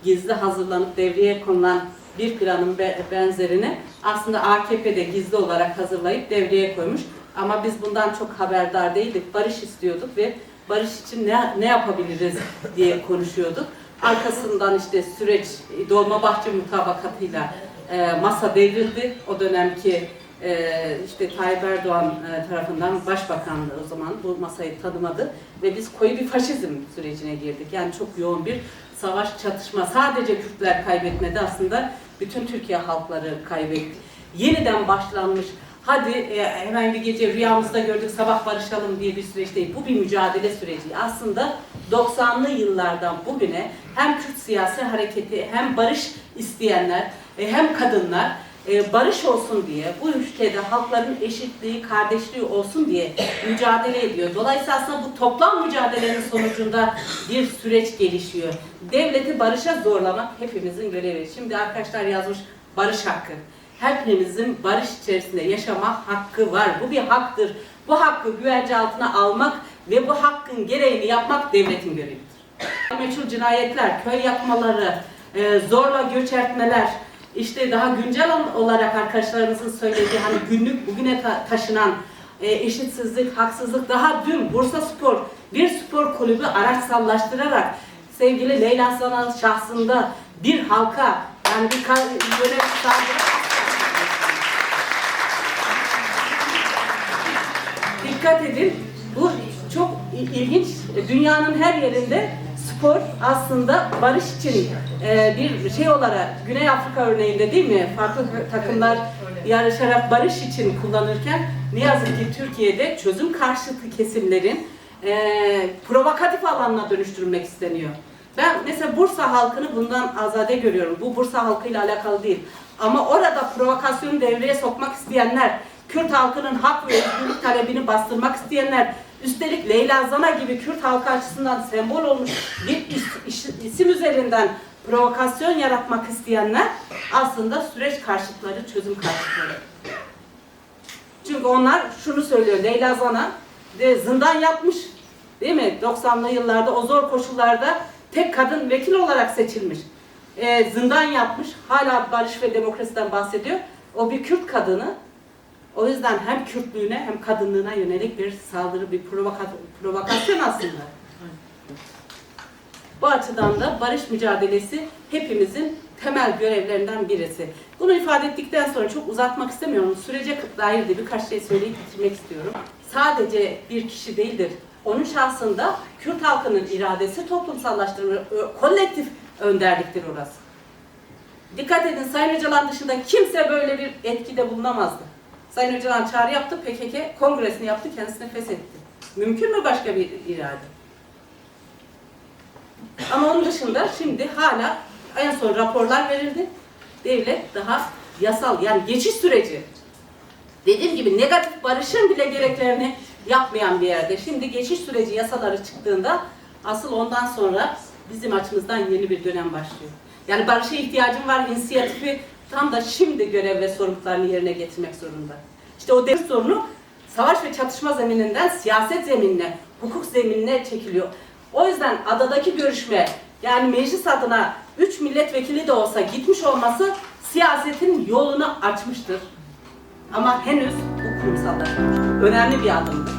Gizli hazırlanıp devreye konulan bir planın benzerini aslında AKP'de gizli olarak hazırlayıp devreye koymuş. Ama biz bundan çok haberdar değildik. Barış istiyorduk ve barış için ne yapabiliriz diye konuşuyorduk. Arkasından işte süreç Dolmabahçe mutabakatıyla masa devrildi. O dönemki işte Tayyip Erdoğan tarafından başbakanlığı o zaman bu masayı tanımadı ve biz koyu bir faşizm sürecine girdik. Yani çok yoğun bir savaş, çatışma. Sadece Kürtler kaybetmedi, aslında bütün Türkiye halkları kaybetti. Yeniden başlanmış, hadi hemen bir gece rüyamızda gördük sabah barışalım diye bir süreç değil. Bu bir mücadele süreci. Aslında 90'lı yıllardan bugüne hem Kürt siyasi hareketi hem barış isteyenler hem kadınlar barış olsun diye, bu ülkede halkların eşitliği, kardeşliği olsun diye mücadele ediyor. Dolayısıyla aslında bu toplam mücadelenin sonucunda bir süreç gelişiyor. Devleti barışa zorlamak hepimizin görevi. Şimdi arkadaşlar yazmış, barış hakkı. Hepimizin barış içerisinde yaşama hakkı var. Bu bir haktır. Bu hakkı güvence altına almak ve bu hakkın gereğini yapmak devletin görevidir. Meçhul cinayetler, köy yakmaları, zorla göç etmeler, İşte daha güncel olarak arkadaşlarımızın söylediği hani günlük bugüne taşınan eşitsizlik, haksızlık, daha dün Bursa Spor bir spor kulübü araçsallaştırarak sevgili Leyla Sanal şahsında bir halka yani bir yönetici saldırı. Dikkat edin, bu çok ilginç. Dünyanın her yerinde spor aslında barış için bir şey olarak Güney Afrika örneğinde değil mi? Farklı takımlar yarışarak barış için kullanırken ne yazık ki Türkiye'de çözüm karşıtı kesimlerin provokatif alanına dönüştürülmek isteniyor. Ben mesela Bursa halkını bundan azade görüyorum. Bu Bursa halkıyla alakalı değil. Ama orada provokasyonu devreye sokmak isteyenler, Kürt halkının hak ve özgürlük talebini bastırmak isteyenler, üstelik Leyla Zana gibi Kürt halkı açısından sembol olmuş bir isim üzerinden provokasyon yaratmak isteyenler aslında süreç karşıtları, çözüm karşıtları. Çünkü onlar şunu söylüyor, Leyla Zana de zindan yapmış, değil mi? 90'lı yıllarda o zor koşullarda tek kadın vekil olarak seçilmiş. Zindan yapmış, hala barış ve demokrasiden bahsediyor. O bir Kürt kadını. O yüzden hem Kürtlüğüne hem kadınlığına yönelik bir saldırı, bir provokasyon aslında. Bu açıdan da barış mücadelesi hepimizin temel görevlerinden birisi. Bunu ifade ettikten sonra çok uzatmak istemiyorum. Sürece dair de birkaç şey söyleyip bitirmek istiyorum. Sadece bir kişi değildir. Onun şahsında Kürt halkının iradesi toplumsallaştırma, kolektif önderliktir orası. Dikkat edin, Sayın Öcalan dışında kimse böyle bir etkide bulunamazdı. Sayın Öcalan çağrı yaptı, PKK kongresini yaptı, kendisini feshetti. Mümkün mü başka bir irade? Ama onun dışında şimdi hala en son raporlar verildi. Devlet daha yasal, yani geçiş süreci. Dediğim gibi negatif barışın bile gereklerini yapmayan bir yerde. Şimdi geçiş süreci yasaları çıktığında asıl ondan sonra bizim açımızdan yeni bir dönem başlıyor. Yani barışa ihtiyacım var, inisiyatifi tam da şimdi görev ve sorumluluklarını yerine getirmek zorunda. İşte o devlet sorunu savaş ve çatışma zemininden siyaset zeminine, hukuk zeminine çekiliyor. O yüzden adadaki görüşme, yani meclis adına 3 milletvekili de olsa gitmiş olması siyasetin yolunu açmıştır. Ama henüz bu kurumsallaşmamıştır. Önemli bir adımdır.